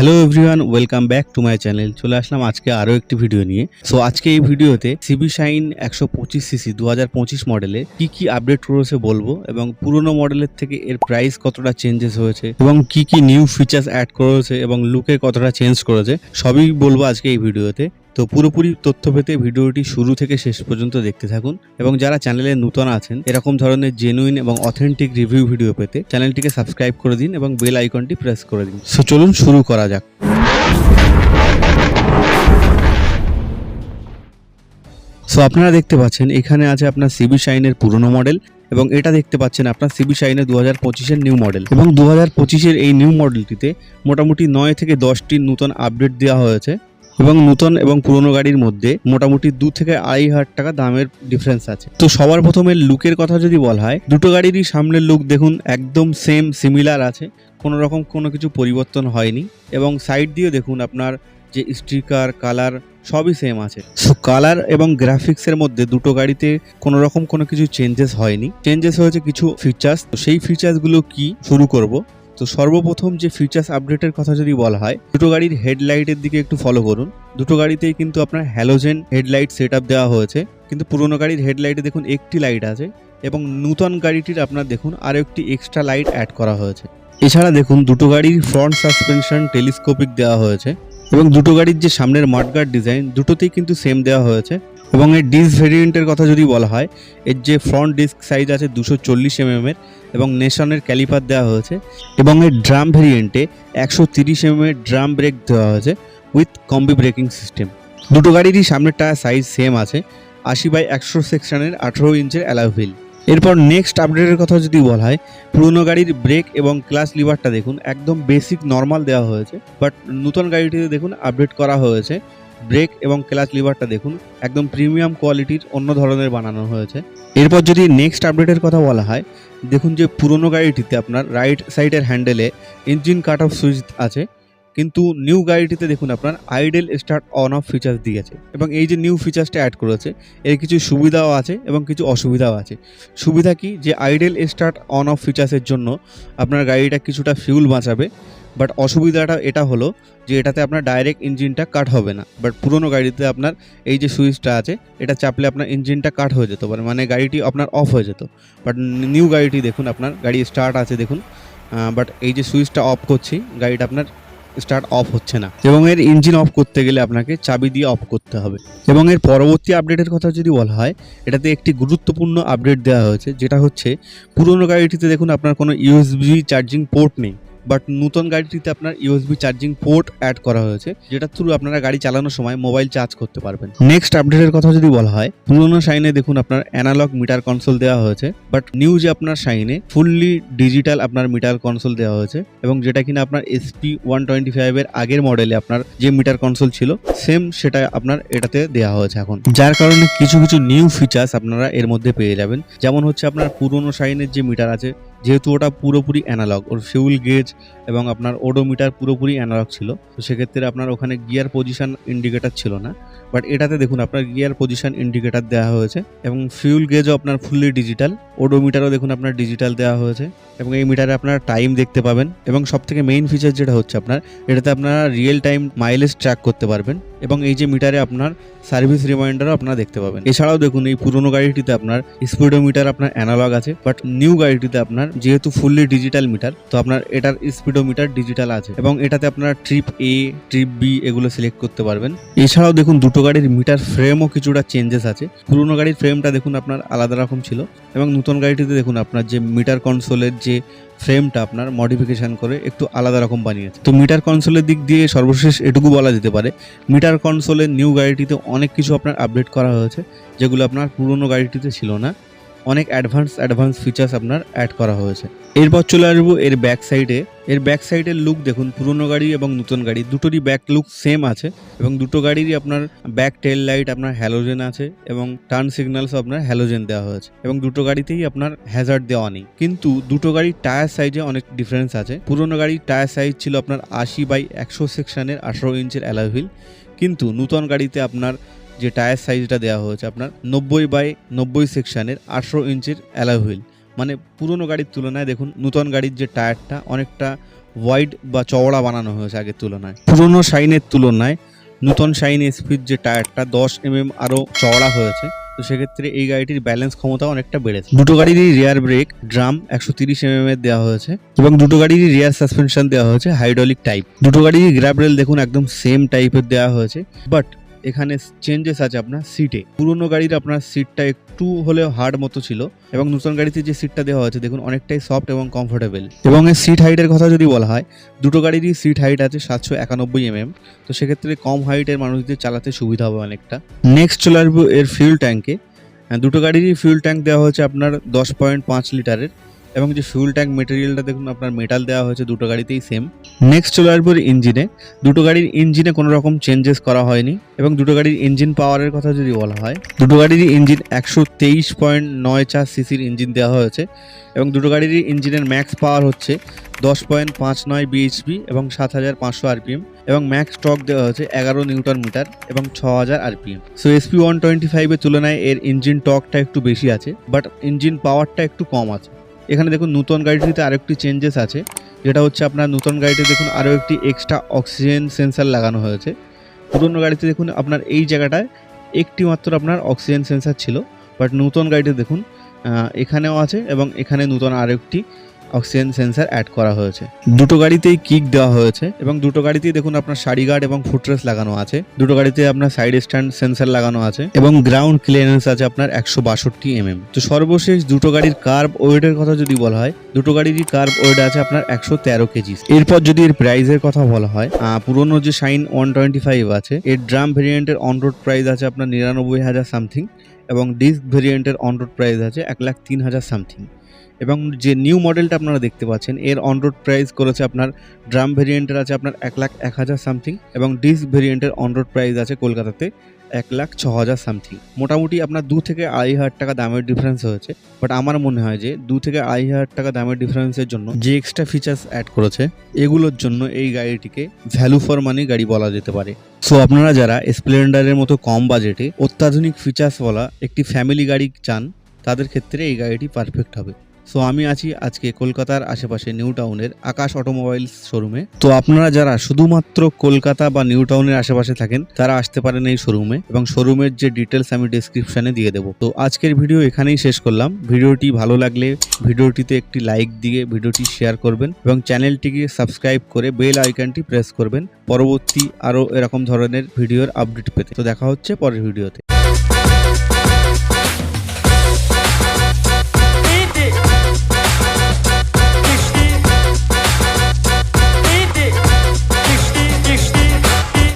Hello everyone, welcome back to my channel. চলে আসলাম আজকে আরও একটি ভিডিও নিয়ে। সো আজকে এই ভিডিওতে সিবি শাইন 125cc 2025 মডেলে কি কি আপডেট করেছে বলবো, এবং পুরনো মডেলের থেকে এর প্রাইস কতটা চেঞ্জেস হয়েছে এবং কি কি নিউ ফিচার্স অ্যাড করেছে এবং লুকে কতটা চেঞ্জ করেছে সবই বলবো আজকে এই ভিডিওতে। তো পুরোপুরি তথ্য পেতে ভিডিওটি শুরু থেকে শেষ পর্যন্ত দেখতে থাকুন, এবং যারা চ্যানেলে নতুন আছেন এরকম ধরনের জেনুইন এবং অথেন্টিক রিভিউ ভিডিও পেতে চ্যানেলটিকে সাবস্ক্রাইব করে দিন এবং বেল আইকনটি প্রেস করে দিন। সো চলুন শুরু করা যাক। সো আপনারা দেখতে পাচ্ছেন এখানে আছে আপনার সিবি শাইনের পুরনো মডেল, এবং এটা দেখতে পাচ্ছেন আপনার সিবি শাইনের 2025-এর নিউ মডেল। এবং 2025-এর এই নিউ মডেলটিতে মোটামুটি 9 থেকে 10টি নতুন আপডেট দেওয়া হয়েছে, এবং নতুন এবং পুরনো গাড়ির মধ্যে মোটামুটি 2 থেকে 2,500 টাকা দামের ডিফারেন্স আছে। তো সবার প্রথমে লুকের কথা যদি বলা হয়, দুটো গাড়িরই সামনের লুক দেখুন একদম সেম সিমিলার আছে, কোনো রকম কোনো কিছু পরিবর্তন হয়নি। এবং সাইড দিয়ে দেখুন আপনার যে স্টিকার কালার সবই সেম আছে। সো কালার এবং গ্রাফিক্সের মধ্যে দুটো গাড়িতে কোনো রকম কোনো কিছু চেঞ্জেস হয়নি, চেঞ্জেস হয়েছে কিছু ফিচার্স। তো সেই ফিচার্সগুলো কি শুরু করব। তো সর্বপ্রথম যে ফিচার্স আপডেটের কথা যদি বলা হয়, দুটো গাড়ির হেডলাইটের দিকে একটু ফলো করুন। দুটো গাড়িতেই কিন্তু আপনার হ্যালোজেন হেডলাইট সেট আপ দেওয়া হয়েছে, কিন্তু পুরোনো গাড়ির হেডলাইটে দেখুন একটি লাইট আছে, এবং নতুন গাড়িটির আপনার দেখুন আরও একটি এক্সট্রা লাইট অ্যাড করা হয়েছে। এছাড়া দেখুন দুটো গাড়ির ফ্রন্ট সাসপেনশন টেলিস্কোপিক দেওয়া হয়েছে, এবং দুটো গাড়ির যে সামনের মাডগার্ড ডিজাইন দুটোতেই কিন্তু সেম দেওয়া হয়েছে। এবং এর ডিস্ক ভেরিয়েন্টের কথা যদি বলা হয়, এর যে ফ্রন্ট ডিস্ক সাইজ আছে 240 mm এর, এবং নেশনের ক্যালিপার দেওয়া হয়েছে, এবং এর ড্রাম ভেরিয়েন্টে 130 mm এর ড্রাম ব্রেক দেওয়া হয়েছে উইথ কম্বি ব্রেকিং সিস্টেম। দুটো গাড়িরই সামনের টায়ার সাইজ সেম আছে, 80/100 সেকশনের 18 ইঞ্চের অ্যালয় হুইল। এরপর নেক্সট আপডেটের কথা যদি বলা হয়, পুরোনো গাড়ির ব্রেক এবং ক্লাচ লিভারটা দেখুন একদম বেসিক নর্মাল দেওয়া হয়েছে, বাট নতুন গাড়িটিতে দেখুন আপডেট করা হয়েছে। ব্রেক এবং ক্লাচ লিভারটা দেখুন একদম প্রিমিয়াম কোয়ালিটির অন্য ধরনের বানানো হয়েছে। এরপর যদি নেক্সট আপডেটের কথা বলা হয়, দেখুন যে পুরোনো গাড়িটিতে আপনার রাইট সাইডের হ্যান্ডেলে ইঞ্জিন কাট অফ সুইচ আছে, কিন্তু নিউ গাড়িটিতে দেখুন আপনার idle start on off features দিয়েছে। এবং এই যে নিউ ফিচার্সটা অ্যাড করেছে এর কিছু সুবিধাও আছে এবং কিছু অসুবিধাও আছে। সুবিধা কি, যে আইডেল স্টার্ট অন অফ ফিচার্সের জন্য আপনার গাড়িটা কিছুটা ফিউল বাঁচাবে, বাট অসুবিধাটা এটা হলো যে এটাতে আপনার ডাইরেক্ট ইঞ্জিনটা কাট হবে না। বাট পুরোনো গাড়িতে আপনার এই যে সুইচটা আছে এটা চাপলে আপনার ইঞ্জিনটা কাট হয়ে যেতে পারে, মানে গাড়িটি আপনার অফ হয়ে যেত। বাট নিউ গাড়িটি দেখুন আপনার গাড়ি স্টার্ট আছে দেখুন, বাট এই যে সুইচটা অফ করছি গাড়িটা আপনার স্টার্ট অফ হচ্ছে না, এবং এর ইঞ্জিন অফ করতে গেলে আপনাকে চাবি দিয়ে অফ করতে হবে। এবং এর পরবর্তী আপডেটের কথা যদি বলা হয়, এটাতে একটি গুরুত্বপূর্ণ আপডেট দেওয়া হয়েছে, যেটা হচ্ছে পুরোনো গাড়িটিতে দেখুন আপনার কোনো ইউএসবি চার্জিং পোর্ট নেই, বাট নতুন গাড়িটিতে আপনার ইউএসবি চার্জিং পোর্ট অ্যাড করা হয়েছে, যেটা থ্রু আপনারা গাড়ি চালানোর সময় মোবাইল চার্জ করতে পারবেন। নেক্সট আপডেটের কথা যদি বলা হয়, পুরোনো শাইনে দেখুন আপনার অ্যানালগ মিটার কনসোল দেওয়া হয়েছে, বাট নিউ যে আপনার শাইনে ফুললি ডিজিটাল আপনার মিটার কনসোল দেওয়া হয়েছে, এবং যেটা কিনা আপনার SP125 এর আগের মডেলে আপনার যে মিটার কনসোল ছিল সেম সেটা আপনার এটাতে দেওয়া হয়েছে এখন, যার কারণে কিছু কিছু নিউ ফিচার্স আপনারা এর মধ্যে পেয়ে যাবেন। যেমন হচ্ছে আপনার পুরোনো শাইনের যে মিটার আছে, যেহেতু ওটা পুরোপুরি অ্যানালগ, ওর ফিউল গেজ এবং আপনার ওডোমিটার পুরোপুরি অ্যানালগ ছিল, তো সেক্ষেত্রে আপনার ওখানে গিয়ার পজিশন ইন্ডিকেটার ছিল না, বাট এটাতে দেখুন আপনার গিয়ার পজিশন ইন্ডিকেটার দেওয়া হয়েছে, এবং ফিউল গেজও আপনার ফুললি ডিজিটাল, ওডোমিটারও দেখুন আপনার ডিজিটাল দেওয়া হয়েছে, এবং এই মিটারে আপনারা টাইম দেখতে পাবেন। এবং সব থেকে মেইন ফিচার যেটা হচ্ছে আপনার এটাতে আপনারা রিয়েল টাইম মাইলেজ ট্র্যাক করতে পারবেন, এবং এই যে মিটারে আপনার সার্ভিস রিমাইন্ডারও আপনারা দেখতে পাবেন। এছাড়াও দেখুন এই পুরোনো গাড়িটিতে আপনার স্পিডোমিটার আপনার অ্যানালগ আছে, বাট নিউ গাড়িটিতে আপনার যেহেতু ফুললি ডিজিটাল মিটার, তো আপনার এটার স্পিডোমিটার ডিজিটাল আছে, এবং এটাতে আপনারা ট্রিপ এ ট্রিপ বি এগুলো সিলেক্ট করতে পারবেন। এছাড়াও দেখুন দুটো গাড়ির মিটার ফ্রেমও কিছুটা চেঞ্জেস আছে। পুরোনো গাড়ির ফ্রেমটা দেখুন আপনার আলাদা রকম ছিল, এবং নতুন গাড়িটিতে দেখুন আপনার যে মিটার কনসোলের যে ফ্রেমটা আপনার মডিফিকেশন করে একটু আলাদা রকম বানিয়েছে। তো মিটার কনসোলের দিক দিয়ে সর্বশেষ এটুকু বলা যেতে পারে, মিটার কনসোলের নিউ গাড়িটিতে অনেক কিছু আপনার আপডেট করা হয়েছে, যেগুলো আপনার পুরোনো গাড়িটিতে ছিল না। অনেক অ্যাডভান্স ফিচার্স আপনার অ্যাড করা হয়েছে। এরপর চলে আসবো এর ব্যাক সাইডে। এর ব্যাক সাইডের লুক দেখুন পুরোনো গাড়ি এবং নতুন গাড়ি দুটোরই ব্যাক লুক সেম আছে, এবং দুটো গাড়িরই আপনার ব্যাক টেল লাইট আপনার হ্যালোজেন আছে, এবং টার্ন সিগন্যালসও আপনার হ্যালোজেন দেওয়া হয়েছে, এবং দুটো গাড়িতেই আপনার হ্যাজার্ড দেওয়া নেই। কিন্তু দুটো গাড়ির টায়ার সাইজে অনেক ডিফারেন্স আছে। পুরোনো গাড়ির টায়ার সাইজ ছিল আপনার 80/100 সেকশনের 18 ইঞ্চের অ্যালয় হুইল, কিন্তু নতুন গাড়িতে আপনার যে টায়ার সাইজটা দেওয়া হয়েছে আপনার 90/90 সেকশনের 18 ইঞ্চের অ্যালয় হুইল, মানে পুরোনো গাড়ির তুলনায় দেখুন নতুন গাড়ির যে টায়ারটা অনেকটা ওয়াইড বা চওড়া বানানো হয়েছে আগের তুলনায়। পুরনো শাইনের তুলনায় নতুন শাইন এসপির যে টায়ারটা 10 আরও চওড়া হয়েছে, তো সেক্ষেত্রে এই গাড়িটির ব্যালেন্স ক্ষমতা অনেকটা বেড়েছে। দুটো গাড়িরই রিয়ার ব্রেক ড্রাম 130 এর দেওয়া হয়েছে এবং দুটো গাড়িরই রিয়ার সাসপেনশন দেওয়া হয়েছে হাইড্রোলিক টাইপ। দুটো গাড়িরই গ্র্যাব রেল দেখুন একদম সেম টাইপের দেওয়া হয়েছে, বাট এখানে চেঞ্জেস আছে আপনার সিটে। পুরনো গাড়ির আপনার সিটটা একটু হলেও হার্ড মতো ছিল এবং নতুন গাড়িতে যে সিটটা দেওয়া হয়েছে দেখুন অনেকটাই সফট এবং কমফোর্টেবল। এবং এর সিট হাইটের কথা যদি বলা হয়, দুটো গাড়িরই সিট হাইট আছে 791 তো সেক্ষেত্রে কম হাইটের মানুষদের চালাতে সুবিধা হবে অনেকটা। নেক্সট চলে আসবো এর ফিউল ট্যাঙ্কে। দুটো গাড়িরই ফিউল ট্যাঙ্ক দেওয়া হয়েছে আপনার 10.5 লিটারের এবং যে ফিউল ট্যাঙ্ক মেটেরিয়ালটা দেখুন আপনার মেটাল দেওয়া হয়েছে দুটো গাড়িতেই সেম। নেক্সট চলে আসবো ইঞ্জিনে। দুটো গাড়ির ইঞ্জিনে কোনো রকম চেঞ্জেস করা হয়নি এবং দুটো গাড়ির ইঞ্জিন পাওয়ারের কথা যদি বলা হয়, দুটো গাড়িরই ইঞ্জিন 123.94 সিসির ইঞ্জিন দেওয়া হয়েছে এবং দুটো গাড়িরই ইঞ্জিনের ম্যাক্স পাওয়ার হচ্ছে 10.59 বিএইচপি এবং 7500 আরপিএম এবং ম্যাক্স টর্ক দেওয়া হয়েছে 11 নিউটন মিটার এবং 6000 আরপিএম। সো এসপি 125 এর তুলনায় এর ইঞ্জিন টর্কটা একটু বেশি আছে, বাট ইঞ্জিন পাওয়ারটা একটু কম আছে। এখানে দেখুন নতুন গাড়িটিতে আরো একটি চেঞ্জেস আছে, যেটা হচ্ছে আপনার নতুন গাড়িতে দেখুন আরও একটি এক্সট্রা অক্সিজেন সেন্সার লাগানো হয়েছে। পুরনো গাড়িতে দেখুন আপনার এই জায়গাটায় একটি মাত্র আপনার অক্সিজেন সেন্সার ছিল, বাট নতুন গাড়িতে দেখুন এখানেও আছে এবং এখানে নতুন আরও একটি অক্সিজেন সেন্সার অ্যাড করা হয়েছে। দুটো গাড়িতেই কিক দেওয়া হয়েছে এবং দুটো গাড়িতেই দেখুন আপনার সারি গার্ড এবং ফুটরেস্ট লাগানো আছে। দুটো গাড়িতে আপনার সাইড স্ট্যান্ড সেন্সার লাগানো আছে এবং গ্রাউন্ড ক্লিয়ারেন্স আছে আপনার 162 তো সর্বশেষ দুটো গাড়ির কার্ব ওয়েটের কথা যদি বলা হয়, দুটো গাড়িরই কার্ব ওয়েট আছে আপনার 113 কেজি। এরপর যদি এর প্রাইসের কথা বলা হয়, পুরনো যে শাইন 125 আছে এর ড্রাম ভেরিয়েন্টের অন রোড প্রাইস আছে আপনার 99,000 সামথিং এবং ডিস্ক ভেরিয়েন্টের অন রোড প্রাইস আছে 1,03,000 সামথিং। এবং যে নিউ মডেলটা আপনারা দেখতে পাচ্ছেন এর অন রোড প্রাইস করেছে আপনার ড্রাম ভেরিয়েন্টের আছে আপনার 1,01,000 সামথিং এবং ডিস্ক ভেরিয়েন্টের অন রোড প্রাইস আছে কলকাতাতে 1,06,000 সামথিং। মোটামুটি আপনার 2 থেকে 2,500 টাকা দামের ডিফারেন্স হয়েছে, বাট আমার মনে হয় যে 2 থেকে 2,500 টাকা দামের ডিফারেন্সের জন্য যে এক্সট্রা ফিচার্স অ্যাড করেছে এগুলোর জন্য এই গাড়িটিকে ভ্যালু ফর মানি গাড়ি বলা যেতে পারে। সো আপনারা যারা স্প্লেন্ডারের মতো কম বাজেটে অত্যাধুনিক ফিচার্স বলা একটি ফ্যামিলি গাড়ি চান, তাদের ক্ষেত্রে এই গাড়িটি পারফেক্ট হবে। সো আমি আছি আজকে কলকাতার আশেপাশে নিউ টাউনের আকাশ অটোমোবাইলস শোরুমে। তো আপনারা যারা শুধুমাত্র কলকাতা বা নিউ টাউনের আশেপাশে থাকেন তারা আসতে পারেন এই শোরুমে এবং শোরুমের যে ডিটেলস আমি ডেসক্রিপশনে দিয়ে দেবো। তো আজকের ভিডিও এখানেই শেষ করলাম। ভিডিওটি ভালো লাগলে ভিডিওটিতে একটি লাইক দিয়ে ভিডিওটি শেয়ার করবেন এবং চ্যানেলটিকে সাবস্ক্রাইব করে বেল আইকনটি প্রেস করবেন পরবর্তী আরও এরকম ধরনের ভিডিওর আপডেট পেতে। তো দেখা হচ্ছে পরের ভিডিওতে।